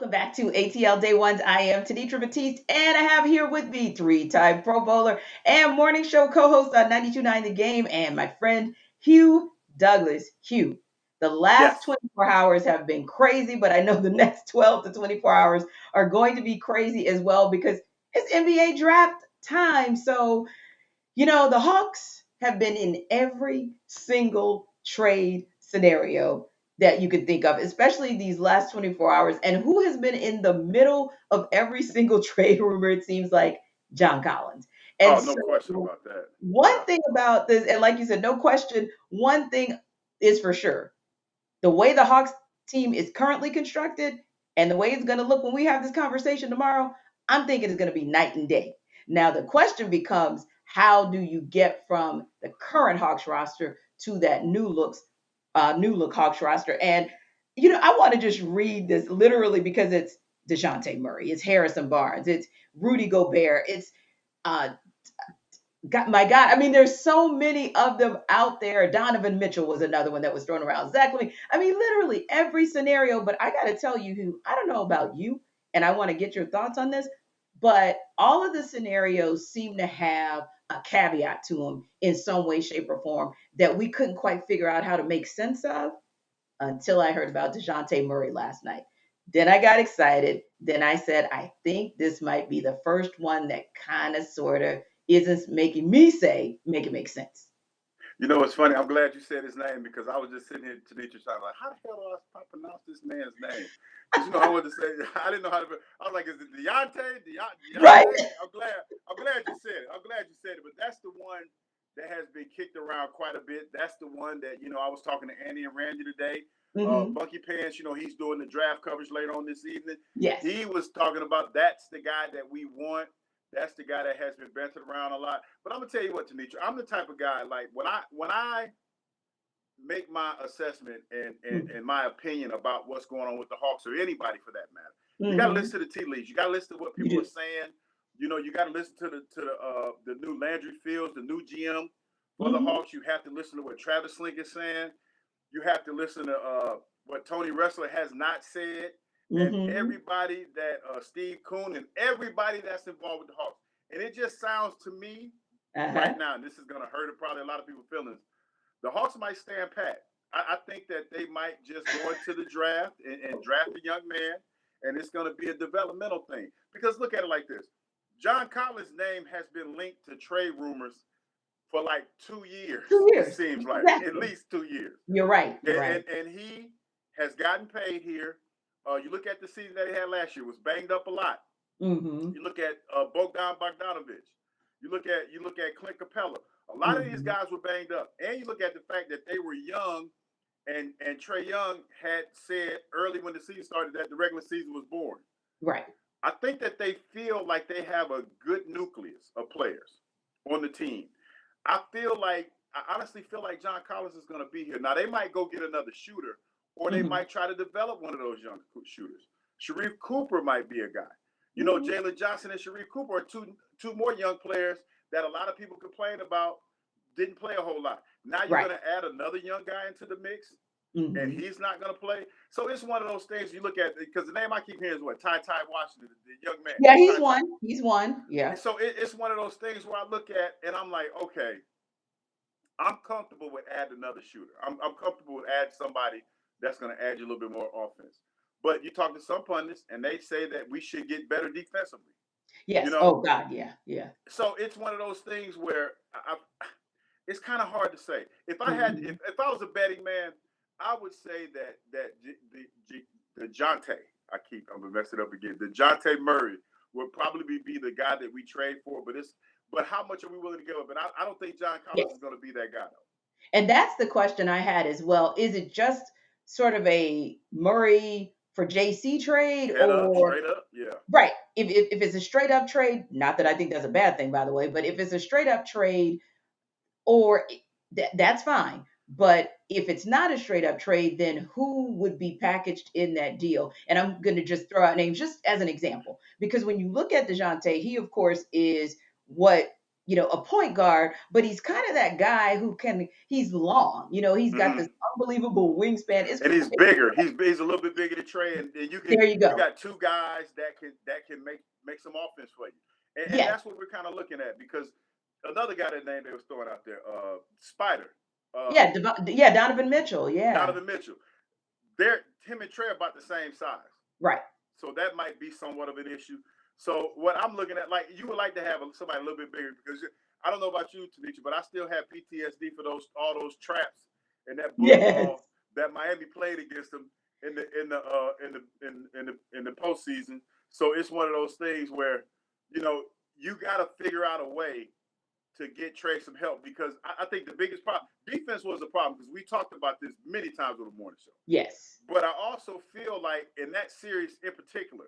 Welcome back to ATL Day Ones. I am Tenitra Batiste, and I have here with me three-time Pro Bowler and morning show co-host on 92.9 The Game, and my friend Hugh Douglas. Hugh, the last Yes. 24 hours have been crazy, but I know the next 12 to 24 hours are going to be crazy as well because it's NBA draft time. So, the Hawks have been in every single trade scenario that you could think of, especially these last 24 hours. And who has been in the middle of every single trade rumor, it seems like John Collins. And Oh, no question so, about that. one Yeah. thing about this, and like you said, no question, one thing is for sure the way the Hawks team is currently constructed and the way it's going to look when we have this conversation tomorrow, I'm thinking it's going to be night and day. Now, the question becomes how do you get from the current Hawks roster to that new look Hawks roster? And, I want to just read this literally because it's Dejounte Murray, it's Harrison Barnes, it's Rudy Gobert, it's uh, my God, I mean, there's so many of them out there. Donovan Mitchell was another one that was thrown around. Zach Levine. I mean, literally every scenario. But I got to tell you, who I don't know about you, and I want to get your thoughts on this. But all of the scenarios seem to have a caveat to them in some way, shape, or form that we couldn't quite figure out how to make sense of until I heard about Dejounte Murray last night. Then I got excited. Then I said, I think this might be the first one that kind of sort of isn't making me say, make it make sense. You know, it's funny. I'm glad you said his name because I was just sitting here to Demetrius trying like, how the hell do I pronounce this man's name? Because I wanted to say I didn't know how to. I was like, is it Deontay? Right. Deontay? I'm glad you said it. I'm glad you said it. But that's the one that has been kicked around quite a bit. That's the one that I was talking to Andy and Randy today. Mm-hmm. Bunky Pants, he's doing the draft coverage later on this evening. Yes. He was talking about that's the guy that we want. That's the guy that has been vented around a lot. But I'm gonna tell you what, Tanitra, I'm the type of guy like when I make my assessment and my opinion about what's going on with the Hawks or anybody for that matter. You got to Mm-hmm. listen to the tea leaves. You got to listen to what You people are do. saying. You got to listen to the new Landry Fields, the new GM for the Mm-hmm. Hawks. You have to listen to what Travis Slink is saying. You have to listen to what Tony Wrestler has not said, and Mm-hmm. everybody that Steve Kuhn and everybody that's involved with the Hawks. And it just sounds to me Uh-huh. right now, and this is going to hurt probably a lot of people's feelings. The Hawks might stand pat. I think that they might just go into the draft and draft a young man, and it's going to be a developmental thing. Because look at it like this: John Collins' name has been linked to trade rumors for like 2 years. 2 years. It seems like at Exactly. least 2 years, You're right. You're and right. and, and he has gotten paid here. You look at the season that he had last year; was banged up a lot. Mm-hmm. You look at Bogdan Bogdanovic. You look at Clint Capella. A lot of these Mm-hmm. guys were banged up, and you look at the fact that they were young, and Trey Young had said early when the season started that the regular season was boring. Right. I think that they feel like they have a good nucleus of players on the team. I honestly feel like John Collins is going to be here. Now they might go get another shooter, or they Mm-hmm. might try to develop one of those young shooters. Sharif Cooper might be a guy. Mm-hmm. Jalen Johnson and Sharif Cooper are two more young players that a lot of people complain about didn't play a whole lot. Now you're Right. going to add another young guy into the mix, and Mm-hmm. he's not going to play. So it's one of those things you look at because the name I keep hearing is what Ty Washington, the young man. Yeah, he's Ty Ty. one. He's one. Yeah. So it's one of those things where I look at and I'm like, okay, I'm comfortable with adding another shooter. I'm comfortable with adding somebody that's going to add you a little bit more offense. But you talk to some pundits and they say that we should get better defensively. You Yes. know, Oh God. Yeah. Yeah. so it's one of those things where it's kind of hard to say. Mm-hmm. If I was a betting man, I would say the Jonte. I'm gonna mess it up again. The Jonte Murray would probably be the guy that we trade for, but how much are we willing to give up? And I don't think John Collins Yes. is going to be that guy though. And that's the question I had as well. Is it just sort of a Murray for JC trade, Head up, or straight up, yeah. right? If it's a straight up trade, not that I think that's a bad thing, by the way, but if it's a straight up trade, or that's fine. But if it's not a straight up trade, then who would be packaged in that deal? And I'm going to just throw out names just as an example, because when you look at Dejounte, he of course is what a point guard, but he's kind of that guy he's long, he's got this Hmm. unbelievable wingspan. And he's bigger. He's a little bit bigger than Trey, and There you you go. got two guys that can make some offense for you, and Yes. that's what we're kind of looking at because another guy that name they was throwing out there, Spider, uh, Yeah, yeah, Donovan Mitchell. Yeah. Donovan Mitchell. They're him and Trey are about the same size. Right. So that might be somewhat of an issue. So what I'm looking at, like you would like to have somebody a little bit bigger because I don't know about you, Tenitra, but I still have PTSD for all those traps and that bullet Yes. ball that Miami played against them in the postseason. So it's one of those things where you got to figure out a way to get Trey some help because I think the biggest problem defense was a problem because we talked about this many times on the morning show. Yes. But I also feel like in that series in particular,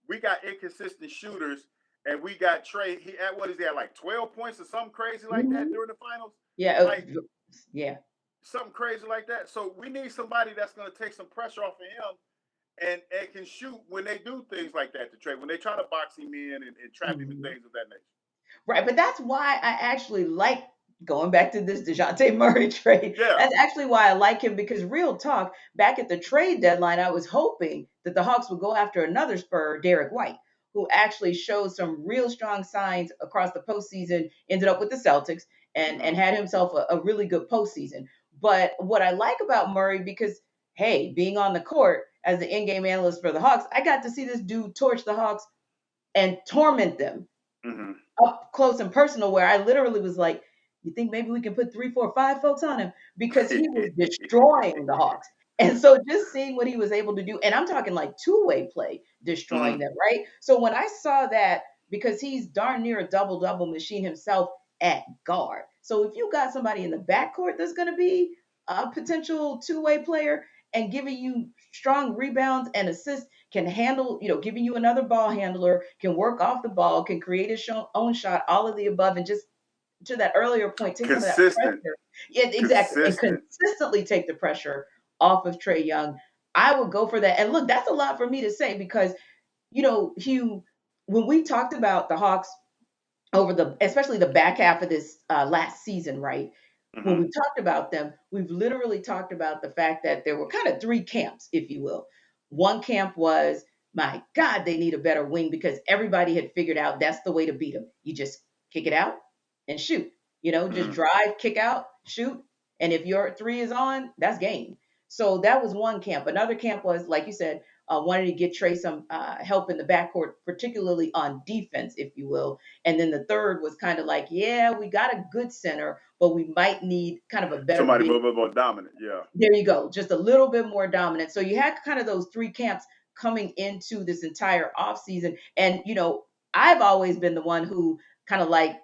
we got inconsistent shooters, and we got Trey. He at what is he at like 12 points or something crazy like that Hmm. during the finals, Yeah. like Yeah. something crazy like that. So we need somebody that's going to take some pressure off of him and can shoot when they do things like that to Trey when they try to box him in and trap him and Mhm. things of that nature. Right, but that's why I actually like going back to this Dejounte Murray trade. Yeah. That's actually why I like him because real talk, back at the trade deadline, I was hoping that the Hawks would go after another Spur, Derek White, who actually showed some real strong signs across the postseason, ended up with the Celtics and Mm-hmm. had himself a really good postseason. But what I like about Murray, because hey, being on the court as the in-game analyst for the Hawks, I got to see this dude torch the Hawks and torment them Mm-hmm. up close and personal where I literally was like, you think maybe we can put 3, 4, 5 folks on him because he was destroying the Hawks. And so just seeing what he was able to do, and I'm talking like two-way play, destroying Mm-hmm. them, right? So when I saw that, because he's darn near a double-double machine himself at guard. So if you got somebody in the backcourt that's going to be a potential two-way player and giving you strong rebounds and assists, can handle, giving you another ball handler, can work off the ball, can create his own shot, all of the above, and just to that earlier point, take some of that Consistent. pressure. Yeah, exactly. And Consistent. consistently take the pressure off of Trey Young. I would go for that. And look, that's a lot for me to say because, Hugh, when we talked about the Hawks over especially the back half of this last season, right? When Mm-hmm. we talked about them, we've literally talked about the fact that there were kind of three camps, if you will. One camp was, my God, they need a better wing because everybody had figured out that's the way to beat them. You just kick it out and shoot. Just Mm-hmm. drive, kick out, shoot. And if your three is on, that's game. So that was one camp. Another camp was, like you said, wanted to get Trey some help in the backcourt, particularly on defense, if you will. And then the third was kind of like, yeah, we got a good center, but we might need kind of a better Somebody a big. little bit more dominant. Yeah. There you go, just a little bit more dominant. So you had kind of those three camps coming into this entire offseason. And, I've always been the one who kind of like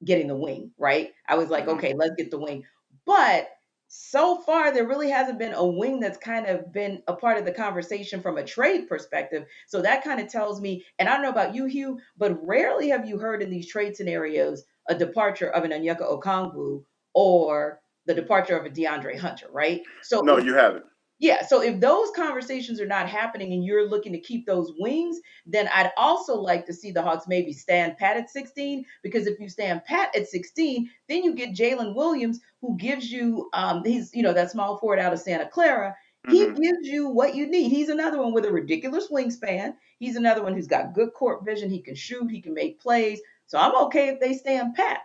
getting the wing, right? I was like, Mm-hmm. okay, let's get the wing. But so far, there really hasn't been a wing that's kind of been a part of the conversation from a trade perspective. So that kind of tells me, and I don't know about you, Hugh, but rarely have you heard in these trade scenarios a departure of an Onyeka Okongwu or the departure of a DeAndre Hunter, right? So No, you haven't. yeah, so if those conversations are not happening and you're looking to keep those wings, then I'd also like to see the Hawks maybe stand pat at 16 because if you stand pat at 16, then you get Jalen Williams who gives you he's that small forward out of Santa Clara. He Mm-hmm. gives you what you need. He's another one with a ridiculous wingspan. He's another one who's got good court vision. He can shoot. He can make plays. So I'm okay if they stand pat.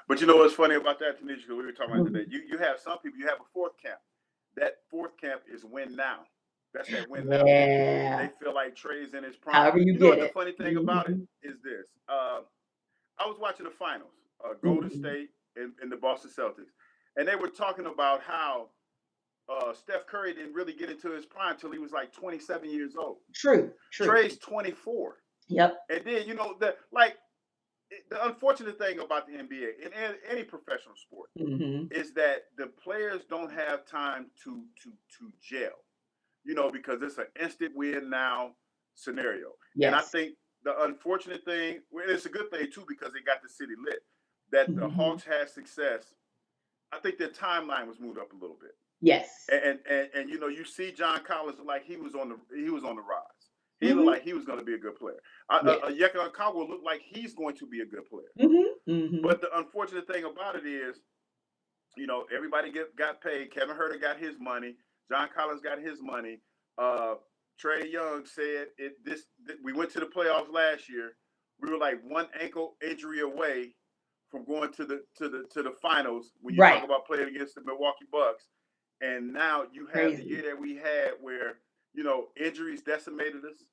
But you know what's funny about that, Tanisha? Because we were talking about today. Mhm. You have some people. You have a fourth camp. That fourth camp is win now. That's that win now camp. They Yeah. feel like Trey's in his prime. However you You know get what the it. funny thing about it Mhm. is this? I was watching the finals, Golden Mhm. State and the Boston Celtics, and they were talking about how Steph Curry didn't really get into his prime until he was like 27 years old. True. True. Trey's 24, Yep. and then the unfortunate thing about the NBA in any professional sport Mhm. is that the players don't have time to gel, because it's an instant win now scenario. And I Yes. think the unfortunate thing, well, it's a good thing too because they got the city lit, that the Mhm. Hawks had success. I think their timeline was moved up a little bit. Yes. And you see John Collins like he was on the rise. He looked like he was going to be a good player. Yeah. Yeka Okongwu looked like he's going to be a good player. But the unfortunate thing about it is, everybody got paid. Kevin Herter got his money. John Collins got his money. Trae Young said we went to the playoffs last year. We were like one ankle injury away from going to the finals when you talk about playing against the Milwaukee Bucks. And now you have the year that we had where, injuries decimated us.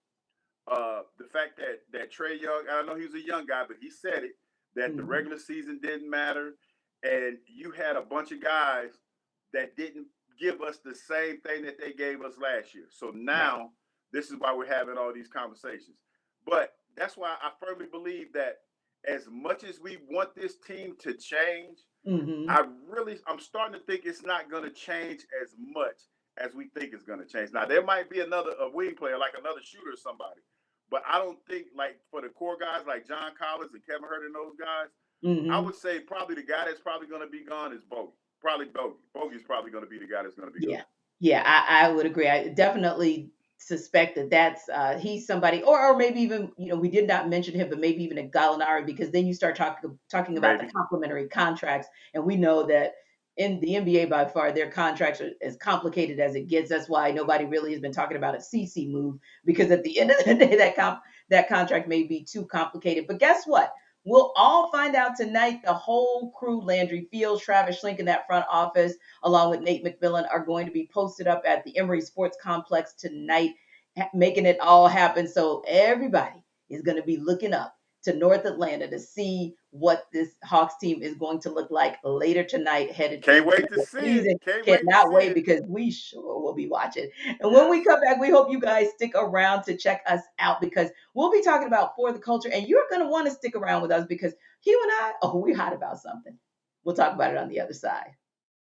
The fact that Trae Young, I know he was a young guy, but he said it, that the regular season didn't matter. And you had a bunch of guys that didn't give us the same thing that they gave us last year. So now this is why we're having all these conversations. But that's why I firmly believe that as much as we want this team to change, I'm starting to think it's not going to change as much as we think it's going to change. Now, there might be a wing player, like another shooter or somebody. But I don't think, like, for the core guys like John Collins and Kevin Herter and those guys, I would say probably the guy that's probably going to be gone is Bogey. Probably Bogey. Bogey's probably going to be the guy that's going to be gone. Yeah, I would agree. I definitely suspect that's he's somebody, or maybe even, we did not mention him, but maybe even a Gallinari, because then you start talking about the complementary contracts, and we know that in the NBA by far their contracts are as complicated as it gets. That's why nobody really has been talking about a CC move, because at the end of the day that contract may be too complicated. But guess what? We'll all find out tonight. The whole crew, Landry Fields, Travis Schlenk in that front office, along with Nate McMillan, are going to be posted up at the Emory Sports Complex tonight, making it all happen. So everybody is going to be looking up to North Atlanta to see what this Hawks team is going to look like later tonight. Can't wait to see it. Cannot wait, because we sure will be watching. And when we come back, we hope you guys stick around to check us out, because we'll be talking about For the Culture, and you're going to want to stick around with us, because Hugh and I, we're hot about something. We'll talk about it on the other side.